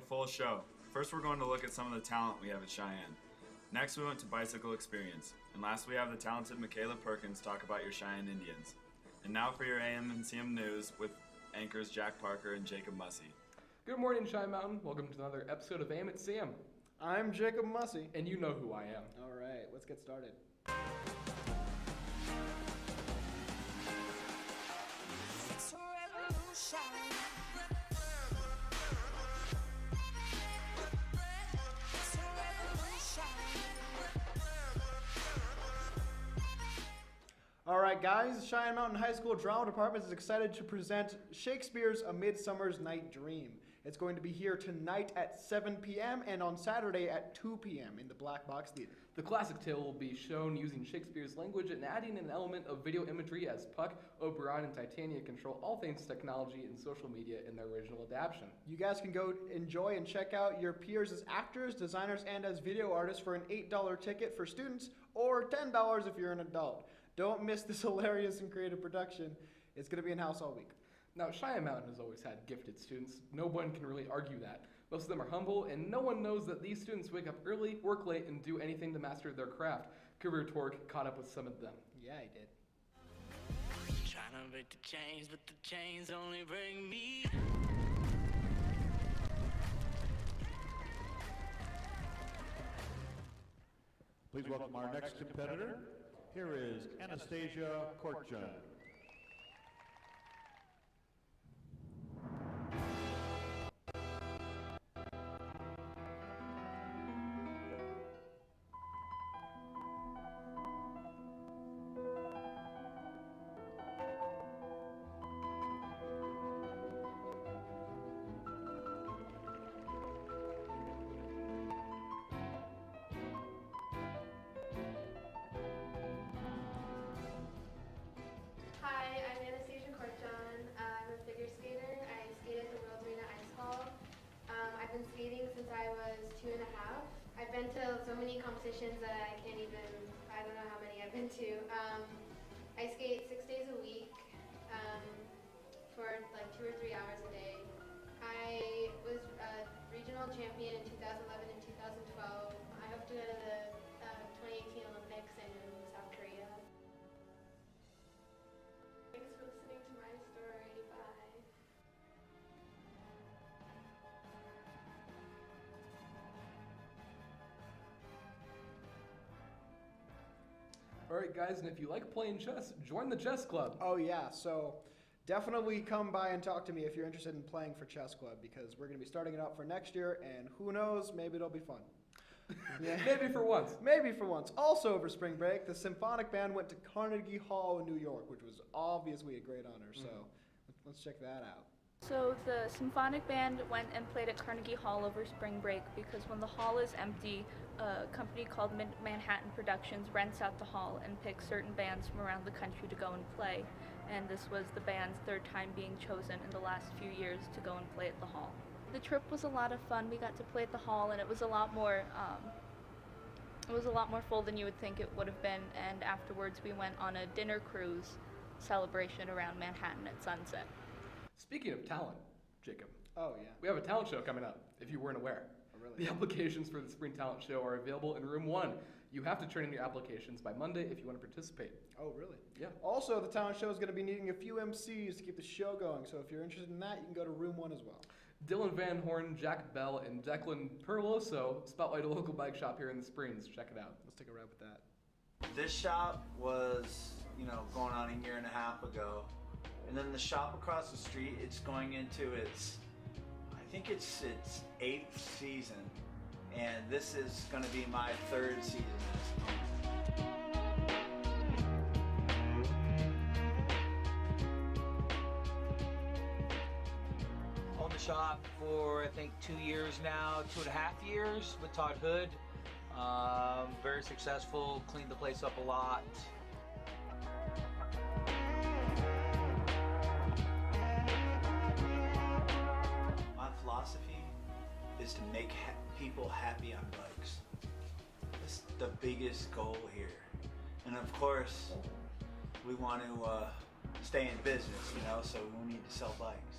a full show. First, we're going to look at some of the talent we have at Cheyenne. Next, we went to Bicycle Experience. And last, we have the talented Michaela Perkins talk about your Cheyenne Indians. And now for your AM and CM news with anchors Jack Parker and Jacob Mussey. Good morning, Cheyenne Mountain. Welcome to another episode of AM at CM. I'm Jacob Mussey. And you know who I am. All right, let's get started. It's a revolution. It's a revolution. All right, guys, the Cheyenne Mountain High School Drama Department is excited to present Shakespeare's A Midsummer's Night Dream. It's going to be here tonight at 7 p.m. and on Saturday at 2 p.m. in the Black Box Theater. The classic tale will be shown using Shakespeare's language and adding an element of video imagery as Puck, Oberon, and Titania control all things technology and social media in their original adaptation. You guys can go enjoy and check out your peers as actors, designers, and as video artists for an $8 ticket for students or $10 if you're an adult. Don't miss this hilarious and creative production. It's going to be in-house all week. Now, Cheyenne Mountain has always had gifted students. No one can really argue that. Most of them are humble, and no one knows that these students wake up early, work late, and do anything to master their craft. Career Torque caught up with some of them. Yeah, he did. Trying to break the chains, but the chains only bring me. Please welcome our next competitor. Here is Anastasia Kortjan. Hi, I'm Anastasia Kortjan. I'm a figure skater. I skate at the World Arena Ice Hall. I've been skating since I was 2.5. I've been to so many competitions that I don't know how many I've been to. I skate 6 days a week for like 2 or 3 hours a day. I was a regional champion in 2011 and 2012. I hope to go to the 2018 Olympics in South Korea. Thanks for listening to my story. Bye. Alright, guys, and if you like playing chess, join the chess club. Oh, yeah, so definitely come by and talk to me if you're interested in playing for Chess Club, because we're going to be starting it up for next year, and who knows, maybe it'll be fun. Yeah. Maybe for once. Maybe for once. Also over spring break, the symphonic band went to Carnegie Hall in New York, which was obviously a great honor, so let's check that out. So the symphonic band went and played at Carnegie Hall over spring break because when the hall is empty, a company called Manhattan Productions rents out the hall and picks certain bands from around the country to go and play. And this was the band's third time being chosen in the last few years to go and play at the hall. The trip was a lot of fun. We got to play at the hall, and it was a lot more full than you would think it would have been. And afterwards, we went on a dinner cruise celebration around Manhattan at sunset. Speaking of talent, Jacob, Oh, yeah. we have a talent show coming up, if you weren't aware. Oh, really? The applications for the Spring Talent Show are available in room 1. You have to turn in your applications by Monday if you want to participate. Oh, really? Yeah. Also, the talent show is going to be needing a few MCs to keep the show going, so if you're interested in that, you can go to room 1 as well. Dylan Van Horn, Jack Bell, and Declan Perloso spotlight a local bike shop here in the Springs. Check it out. Let's take a ride with that. This shop was, going on a year and a half ago. And then the shop across the street, it's going into its 8th season. And this is going to be my 3rd season. Owned the shop for, I think, 2 years now, 2.5 years with Todd Hood. Very successful, cleaned the place up a lot. My philosophy is to make people happy on bikes. It's the biggest goal here. And of course, we want to stay in business, so we need to sell bikes.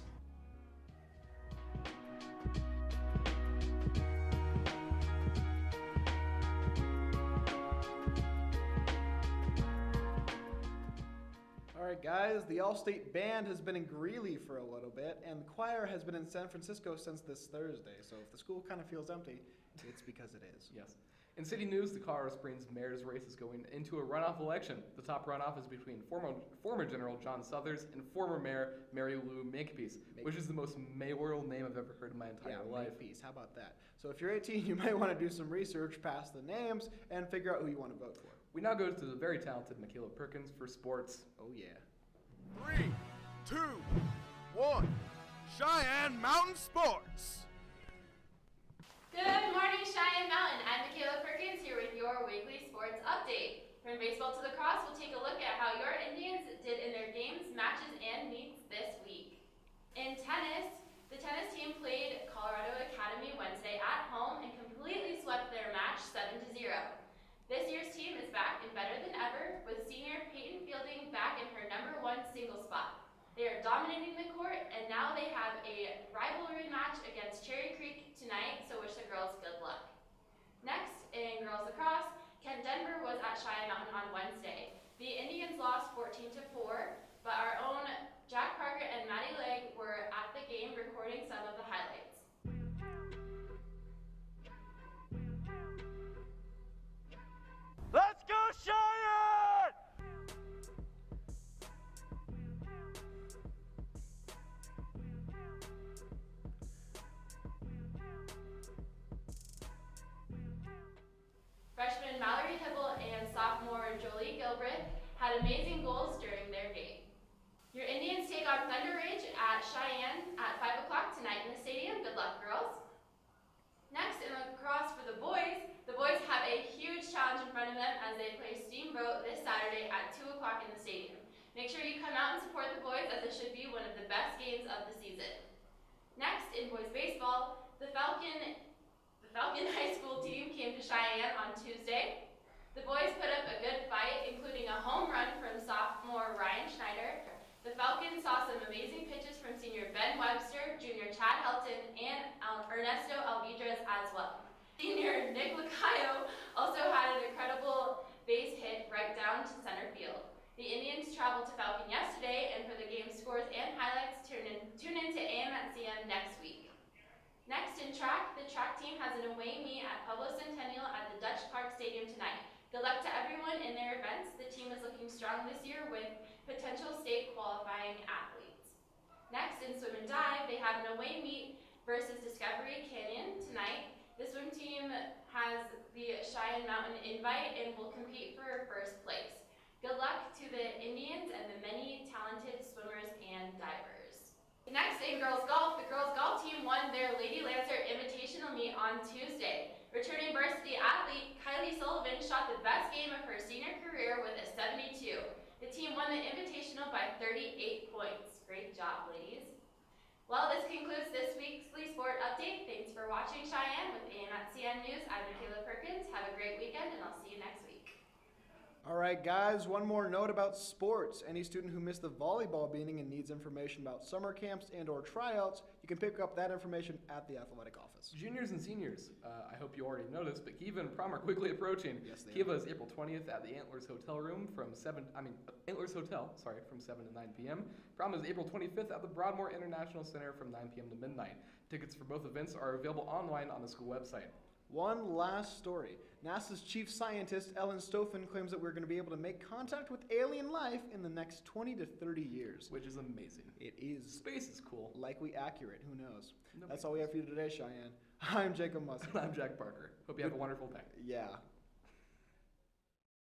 right, guys, the All-State Band has been in Greeley for a little bit, and the choir has been in San Francisco since this Thursday. So if the school kind of feels empty, it's because it is. Yes. In city news, the Colorado Springs mayor's race is going into a runoff election. The top runoff is between former General John Suthers and former Mayor Mary Lou Makepeace, which is the most mayoral name I've ever heard in my entire life. Makepeace, how about that? So if you're 18, you might want to do some research past the names and figure out who you want to vote for. We now go to the very talented Michaela Perkins for sports. Oh yeah. 3, 2, 1. Cheyenne Mountain Sports. Good morning, Cheyenne Mountain. I'm Michaela Perkins here with your weekly sports update. From baseball to lacrosse, we'll take a look at how your Indians did in their games, matches, and meets this week. In tennis, the tennis team played Colorado Academy Wednesday at home and completely swept their match 7-0. This year's team is back and better than ever, with senior Peyton Fielding back in her #1 single spot. They are dominating the court, and now they have a rivalry match against Cherry Creek tonight, so wish the girls good luck. Next, in girls lacrosse, Kent Denver was at Cheyenne Mountain on Wednesday. The Indians lost 14-4, but our own Jack Parker and Maddie Legg were at the game recording some of the highlights. Let's go, Cheyenne! Freshman Mallory Hibble and sophomore Jolie Gilbreth had amazing goals during their game. Your Indians take on Thunder Rage at Cheyenne at 5 o'clock tonight in the stadium. Good luck, girls. Next, in lacrosse for the boys have a huge challenge in front of them as they play Steamboat this Saturday at 2 o'clock in the stadium. Make sure you come out and support the boys, as it should be one of the best games of the season. Next, in boys baseball, the Falcon High School team came to Cheyenne on Tuesday. The boys put up a good fight, including a home run from sophomore Ryan Schneider. The Falcons saw some amazing pitches from senior Ben Webster, junior Chad Helton, and Ernesto Alvidrez as well. Senior Nick Lacayo also had an incredible base hit right down to center field. The Indians traveled to Falcon yesterday, and for the game scores and highlights, tune in to AM at CM next week. Next, in track, the track team has an away meet at Pueblo Centennial at the Dutch Park Stadium tonight. Good luck to everyone in their events. The team is looking strong this year with potential state qualifying athletes. Next, in swim and dive, they have an away meet versus Discovery Canyon tonight. The swim team has the Cheyenne Mountain invite and will compete for first place. Good luck to the Indians and the many talented swimmers and divers. Next, in girls golf, the girls golf team won their Lady Lancer Invitational meet on Tuesday. Returning varsity athlete Kylie Sullivan shot the best game of her senior career with a 72. The team won the Invitational by 38 points. Great job, ladies. Well, this concludes this weekly sport update. Thanks for watching Cheyenne with AM at CN News. I'm Michaela Perkins. Have a great weekend, and I'll see you next week. All right, guys, one more note about sports. Any student who missed the volleyball meeting and needs information about summer camps and or tryouts, you can pick up that information at the athletic office. Juniors and seniors, I hope you already noticed, but Kiva and prom are quickly approaching. Yes, they Kiva is April 20th at the Antlers Hotel room from 7 to 9 p.m. Prom is April 25th at the Broadmoor International Center from 9 p.m. to midnight. Tickets for both events are available online on the school website. One last story. NASA's chief scientist, Ellen Stofan, claims that we're going to be able to make contact with alien life in the next 20 to 30 years. Which is amazing. It is. Space is cool. Likely accurate. Who knows? Nobody That's all we have for you today, Cheyenne. I'm Jacob Musk. I'm Jack Parker. Hope you have a wonderful day. Yeah.